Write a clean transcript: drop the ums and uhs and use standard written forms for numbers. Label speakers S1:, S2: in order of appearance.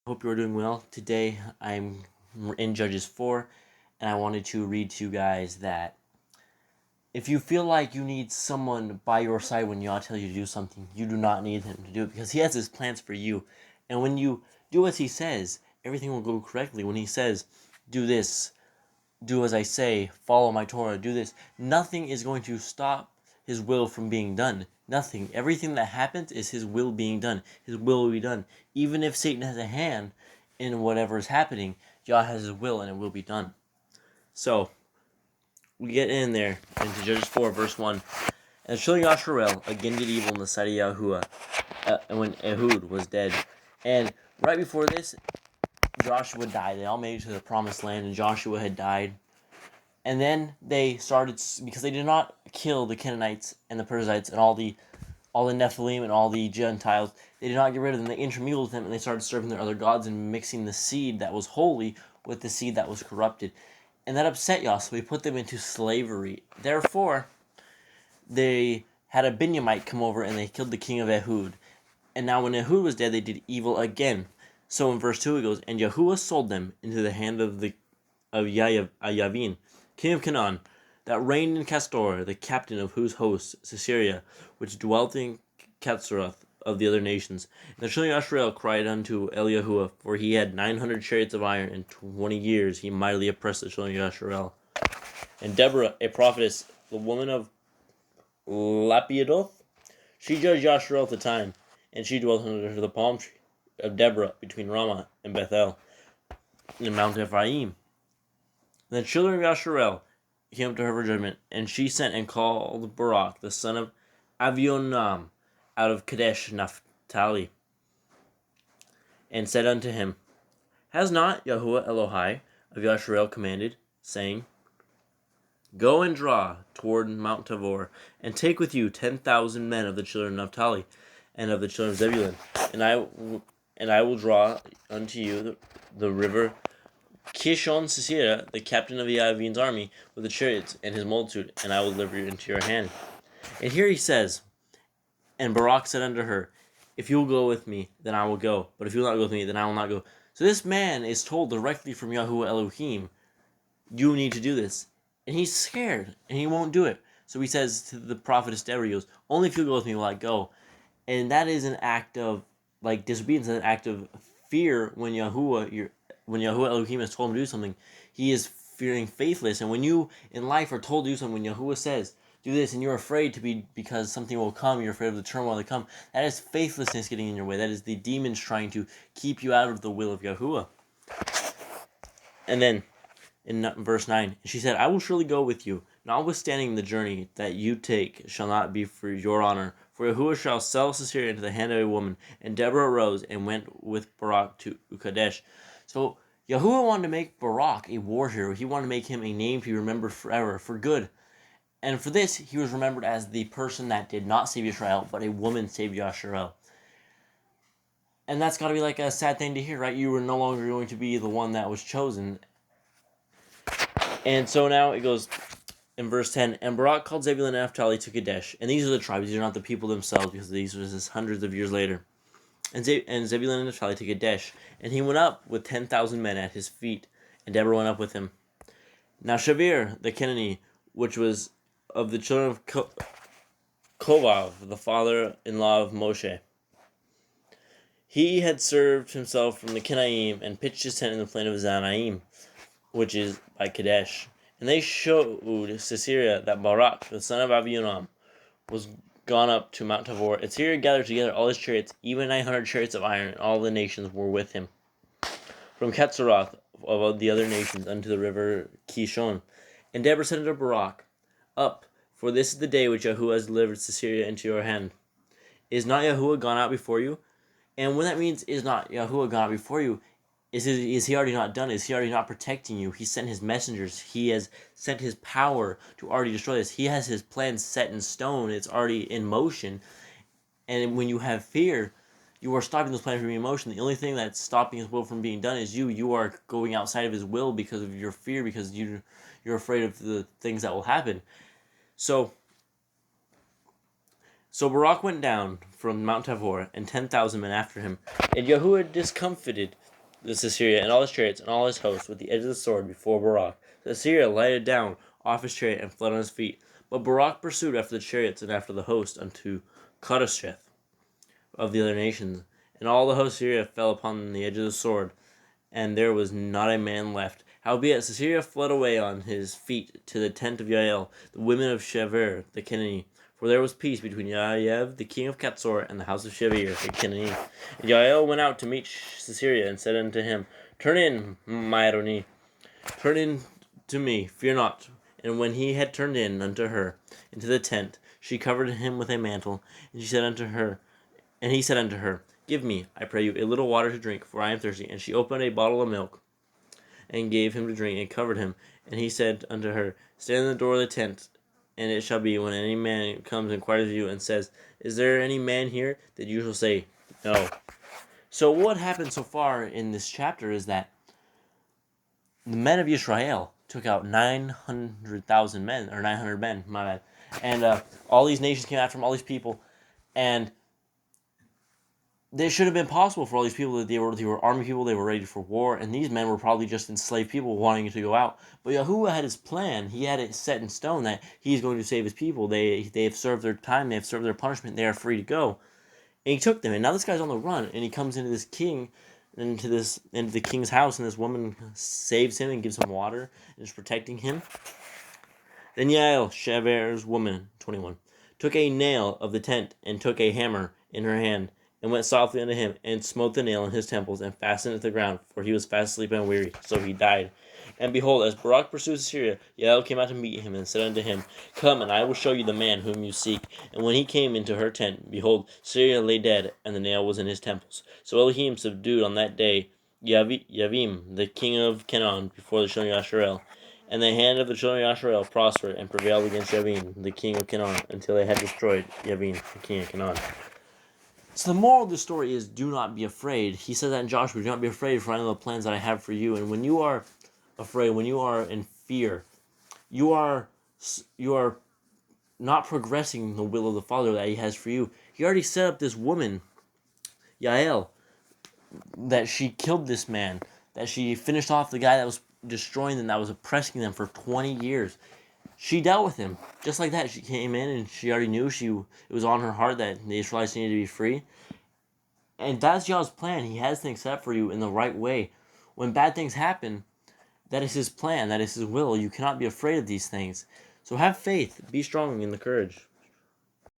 S1: Hope you are doing well. Today I'm in Judges 4, and I wanted to read to you guys that if you feel like you need someone by your side when Yah tells you to do something, you do not need him to do it because he has his plans for you. And when you do as he says, everything will go correctly. When he says, do this, do as I say, follow my Torah, do this, nothing is going to stop his will from being done. Nothing. Everything that happens is his will being done. His will be done. Even if Satan has a hand in whatever is happening, Yah has his will and it will be done. So, we get in there into Judges 4, verse 1. And the children of Yasharel again did evil in the sight of Yahuwah, when Ehud was dead. And right before this, Joshua died. They all made it to the promised land, and Joshua had died. And then they started, because they did not kill the Canaanites and the Perizzites and all the Nephilim and all the Gentiles, they did not get rid of them. They intermingled with them, and they started serving their other gods and mixing the seed that was holy with the seed that was corrupted. And that upset Yah, so he put them into slavery. Therefore, they had a Benjamite come over, and they killed the king of Ehud. And now when Ehud was dead, they did evil again. So in verse 2 it goes, and Yahuwah sold them into the hand of Yavin, king of Canaan, that reigned in Castor, the captain of whose hosts, Sisera, which dwelt in Katsurath of the other nations. And the children of Yasharel cried unto Eliyahuah, for he had 900 chariots of iron, and 20 years he mightily oppressed the children of Yasharel. And Deborah, a prophetess, the woman of Lapiadoth, she judged Yasharel at the time, and she dwelt under the palm tree of Deborah between Ramah and Bethel in Mount Ephraim. And the children of Yasharel came up to her for judgment, and she sent and called Barak, the son of Avionam, out of Kadesh Naphtali, and said unto him, has not Yahuwah Elohai of Yasharel commanded, saying, go and draw toward Mount Tabor, and take with you 10,000 men of the children of Naphtali, and of the children of Zebulun, and I will draw unto you the river Kishon Sisera, the captain of Yavin's army, with the chariots and his multitude, and I will deliver you into your hand. And here he says, and Barak said unto her, if you will go with me, then I will go, but if you will not go with me, then I will not go. So this man is told directly from Yahuwah Elohim, you need to do this. And he's scared, and he won't do it. So he says to the prophetess Deborah, he goes, only if you go with me will I go. And that is an act of, disobedience, an act of fear when Yahuwah Elohim has told him to do something. He is fearing faithless. And when you in life are told to do something, when Yahuwah says, do this, and you're afraid because something will come, you're afraid of the turmoil to come, that is faithlessness getting in your way. That is the demons trying to keep you out of the will of Yahuwah. And then, in verse 9, she said, I will surely go with you, notwithstanding the journey that you take shall not be for your honor, for Yahuwah shall sell Sisera into the hand of a woman. And Deborah arose and went with Barak to Kadesh. So Yahuwah wanted to make Barak a war hero. He wanted to make him a name to be remembered forever, for good. And for this, he was remembered as the person that did not save Yisrael, but a woman saved Yasharel. And that's got to be like a sad thing to hear, right? You were no longer going to be the one that was chosen. And so now it goes in verse 10, and Barak called Zebulun and Naphtali to Kadesh. And these are the tribes, these are not the people themselves, because these were just hundreds of years later. And Zebulun and Naphtali to Kadesh. And he went up with 10,000 men at his feet, and Deborah went up with him. Now Shavir, the Canaanite, which was of the children of Kovav, the father-in-law of Moshe, he had served himself from the Canaim, and pitched his tent in the plain of Zanaim, which is by Kadesh. And they showed Sisera that Barak, the son of Avionam, was gone up to Mount Tabor. And Sisera gathered together all his chariots, even 900 chariots of iron, and all the nations were with him, from Katsurath of the other nations unto the river Kishon. And Deborah said unto Barak, up, for this is the day which Yahuwah has delivered Sisera into your hand. Is not Yahuwah gone out before you? And when that means is not Yahuwah gone out before you, is he already not done? Is he already not protecting you? He sent his messengers. He has sent his power to already destroy this. He has his plan set in stone. It's already in motion. And when you have fear, you are stopping those plans from being in motion. The only thing that's stopping his will from being done is you. You are going outside of his will because of your fear, because you're afraid of the things that will happen. So Barak went down from Mount Tabor, and 10,000 men after him. And Yahuwah discomfited the Sisera and all his chariots and all his hosts with the edge of the sword before Barak. Sisera lighted down off his chariot and fled on his feet. But Barak pursued after the chariots and after the host unto Kadasheth of the other nations. And all the host of Syria fell upon the edge of the sword, and there was not a man left. Howbeit Sisera fled away on his feet to the tent of Yael, the women of Shever the Canaanite. For there was peace between Yael the king of Katzor and the house of Shever the Canaanite. And Yael went out to meet Sisera and said unto him, Turn in, my Adonai, turn in to me, fear not. And when he had turned in unto her into the tent, she covered him with a mantle, and he said unto her, Give me, I pray you, a little water to drink, for I am thirsty. And she opened a bottle of milk, and gave him to drink, and covered him. And he said unto her, Stand in the door of the tent, and it shall be, when any man comes and inquires of you, and says, Is there any man here? That you shall say, No. So what happened so far in this chapter is that the men of Israel took out 900,000 men, or 900 men, my bad. And all these nations came after them, all these people, and it should have been possible for all these people that they were army people, they were ready for war, and these men were probably just enslaved people wanting to go out. But Yahuwah had his plan. He had it set in stone that he's going to save his people. They have served their time, they have served their punishment, they are free to go. And he took them, and now this guy's on the run, and he comes into this king, into the king's house, and this woman saves him and gives him water and is protecting him. Then Yael, Shever's woman, 21, took a nail of the tent and took a hammer in her hand, and went softly unto him, and smote the nail in his temples, and fastened it to the ground, for he was fast asleep and weary, so he died. And behold, as Barak pursued Syria, Yael came out to meet him, and said unto him, Come, and I will show you the man whom you seek. And when he came into her tent, behold, Syria lay dead, and the nail was in his temples. So Elohim subdued on that day Yavim, the king of Canaan, before the children of Yasharel. And the hand of the children of Yasharel prospered, and prevailed against Yavim, the king of Canaan, until they had destroyed Yavim, the king of Canaan. So the moral of the story is, do not be afraid. He says that in Joshua, do not be afraid, for I know the plans that I have for you. And when you are afraid, when you are in fear, you are not progressing the will of the Father that he has for you. He already set up this woman, Yael, that she killed this man, that she finished off the guy that was destroying them, that was oppressing them for 20 years. She dealt with him just like that. She came in and she already knew it was on her heart that the Israelites needed to be free. And that's Yah's plan. He has things set for you in the right way. When bad things happen, that is his plan. That is his will. You cannot be afraid of these things. So have faith. Be strong in the courage.